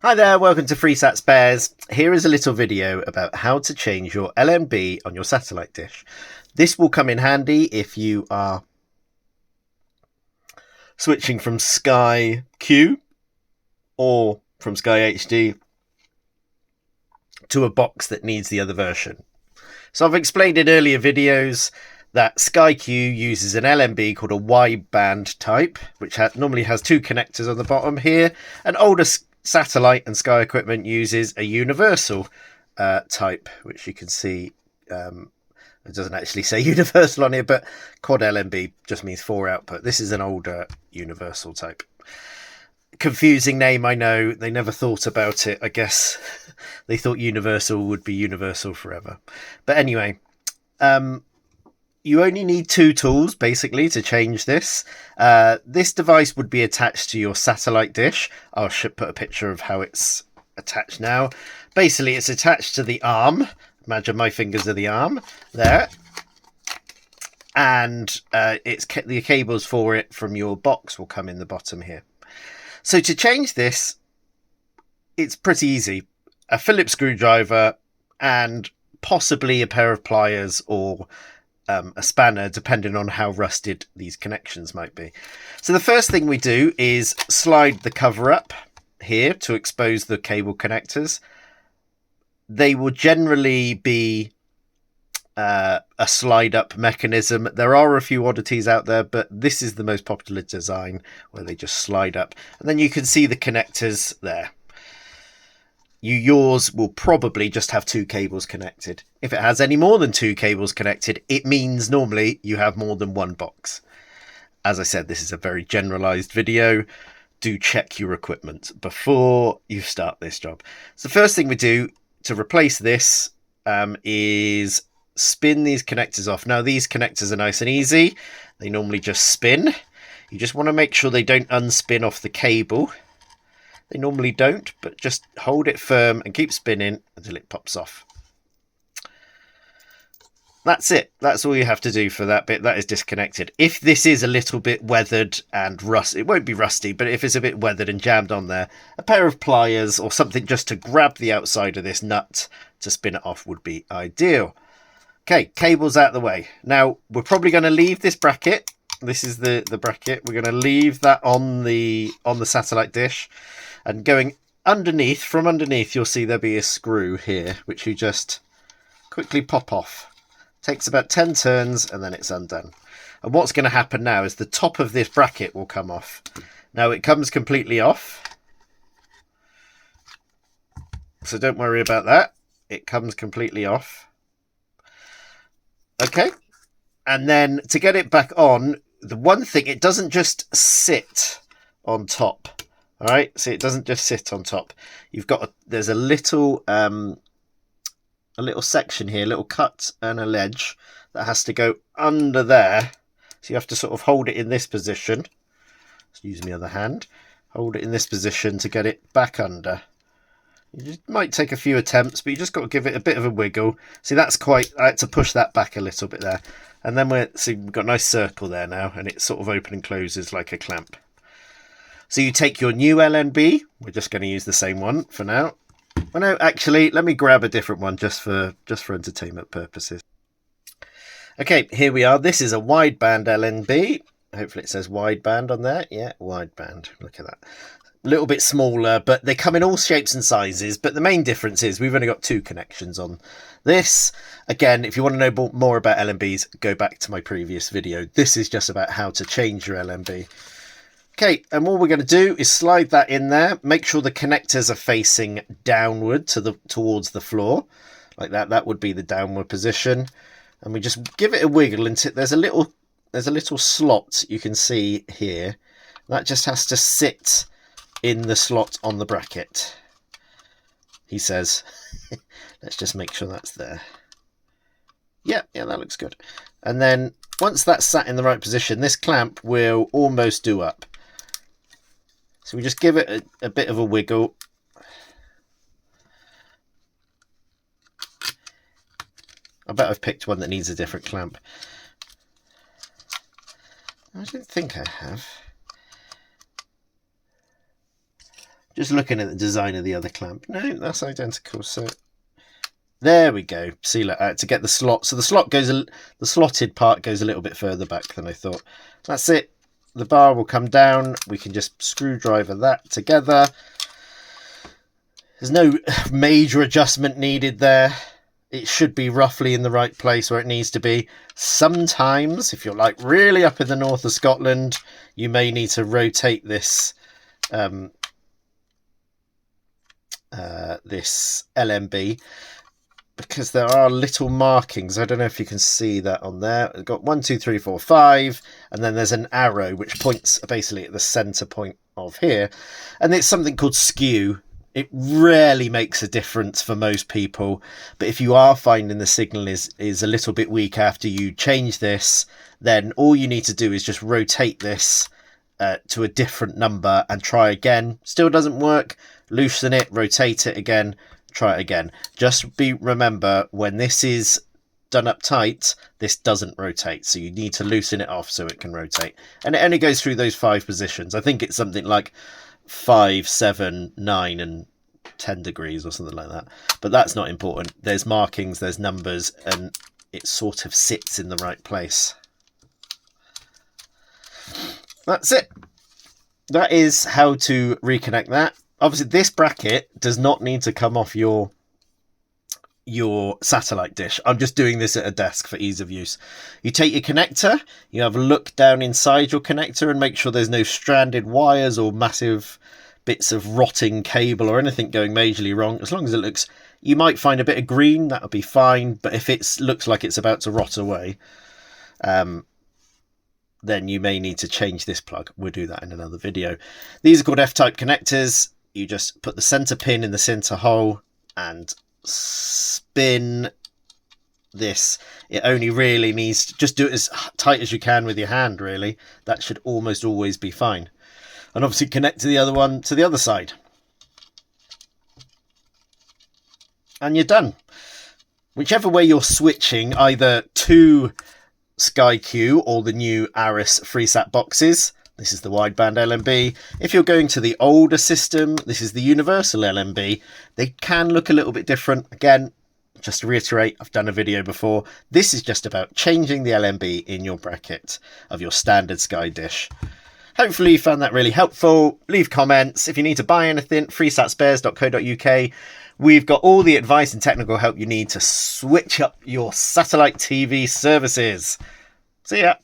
Hi there, welcome to Freesat Spares. Here is a little video about how to change your LNB on your satellite dish. This will come in handy if you are switching from Sky Q or from Sky HD to a box that needs the other version. So I've explained in earlier videos that Sky Q uses an LNB called a wideband type, which normally has two connectors on the bottom here. An older satellite and Sky equipment uses a universal type, which you can see it doesn't actually say universal on here, but quad LNB just means 4 output. This is an older universal type. Confusing name, I know. They never thought about it. I guess they thought universal would be universal forever. But anyway, you only need 2 tools, basically, to change this. This device would be attached to your satellite dish. I should put a picture of how it's attached now. Basically, it's attached to the arm. Imagine my fingers are the arm there. And the cables for it from your box will come in the bottom here. So to change this, it's pretty easy. A Phillips screwdriver and possibly a pair of pliers or a spanner, depending on how rusted these connections might be. So the first thing we do is slide the cover up here to expose the cable connectors. They will generally be a slide up mechanism. There are a few oddities out there, but this is the most popular design where they just slide up, and then you can see the connectors there. Yours will probably just have 2 cables connected. If it has any more than 2 cables connected, it means normally you have more than one box. As I said, this is a very generalized video. Do check your equipment before you start this job. So the first thing we do to replace this is spin these connectors off. Now these connectors are nice and easy. They normally just spin. You just want to make sure they don't unspin off the cable. They normally don't, but just hold it firm and keep spinning until it pops off. That's it. That's all you have to do for that bit. That is disconnected. If this is a little bit weathered and rusty, it won't be rusty, but if it's a bit weathered and jammed on there, a pair of pliers or something just to grab the outside of this nut to spin it off would be ideal. Okay, cables out the way. Now, we're probably going to leave this bracket. This is the bracket. We're going to leave that on the satellite dish. And going underneath, from underneath, you'll see there'll be a screw here, which you just quickly pop off. Takes about 10 turns and then it's undone. And what's going to happen now is the top of this bracket will come off. Now it comes completely off. So don't worry about that. It comes completely off. Okay. And then to get it back on, the one thing, it doesn't just sit on top. All right, so it doesn't just sit on top. You've got there's a little section here, a little cut and a ledge that has to go under there. So you have to sort of hold it in this position. Let's use my other hand. Hold it in this position to get it back under. It might take a few attempts, but you just got to give it a bit of a wiggle. See, that's quite. I had to push that back a little bit there, and then we've got a nice circle there now, and it sort of open and closes like a clamp. So you take your new LNB. We're just going to use the same one for now. Well, no, actually, let me grab a different one just for entertainment purposes. Okay, here we are. This is a wideband LNB. Hopefully it says wideband on there. Yeah, wideband. Look at that. A little bit smaller, but they come in all shapes and sizes. But the main difference is we've only got 2 connections on this. Again, if you want to know more about LNBs, go back to my previous video. This is just about how to change your LNB. Okay, and what we're going to do is slide that in there. Make sure the connectors are facing downward towards the floor, like that. That would be the downward position, and we just give it a wiggle until there's a little slot you can see here. That just has to sit in the slot on the bracket. He says, let's just make sure that's there. Yeah, that looks good. And then once that's sat in the right position, this clamp will almost do up. So we just give it a bit of a wiggle. I bet I've picked one that needs a different clamp. I don't think I have. Just looking at the design of the other clamp. No, that's identical. So there we go. See, look, to get the slot. So the slotted part goes a little bit further back than I thought. That's it. The bar will come down. We can just screwdriver that together. There's no major adjustment needed there. It should be roughly in the right place where it needs to be. Sometimes, if you're like really up in the north of Scotland, you may need to rotate this this LNB, because there are little markings. I don't know if you can see that on there. We've got 1, 2, 3, 4, 5, and then there's an arrow which points basically at the center point of here, and it's something called skew. It rarely makes a difference for most people, but if you are finding the signal is a little bit weak after you change this, then all you need to do is just rotate this to a different number and try again. Still doesn't work, loosen it, rotate it again, try it again. Just remember, when this is done up tight, this doesn't rotate, so you need to loosen it off so it can rotate. And it only goes through those 5 positions. I think it's something like 5, 7, 9 and 10 degrees or something like that, but that's not important. There's markings, there's numbers, and it sort of sits in the right place. That's it. That is how to reconnect that. Obviously this bracket does not need to come off your satellite dish. I'm just doing this at a desk for ease of use. You take your connector, you have a look down inside your connector and make sure there's no stranded wires or massive bits of rotting cable or anything going majorly wrong. As long as it looks, you might find a bit of green, that'll be fine, but if it looks like it's about to rot away, then you may need to change this plug. We'll do that in another video. These are called F-type connectors. You just put the center pin in the center hole and spin this. It only really needs to just do it as tight as you can with your hand, really. That should almost always be fine. And obviously connect to the other one to the other side. And you're done. Whichever way you're switching, either to SkyQ or the new Aris FreeSat boxes. This is the wideband LNB. If you're going to the older system, this is the universal LNB. They can look a little bit different. Again, just to reiterate, I've done a video before. This is just about changing the LNB in your bracket of your standard Sky dish. Hopefully you found that really helpful. Leave comments. If you need to buy anything, freesatspares.co.uk. We've got all the advice and technical help you need to switch up your satellite TV services. See ya.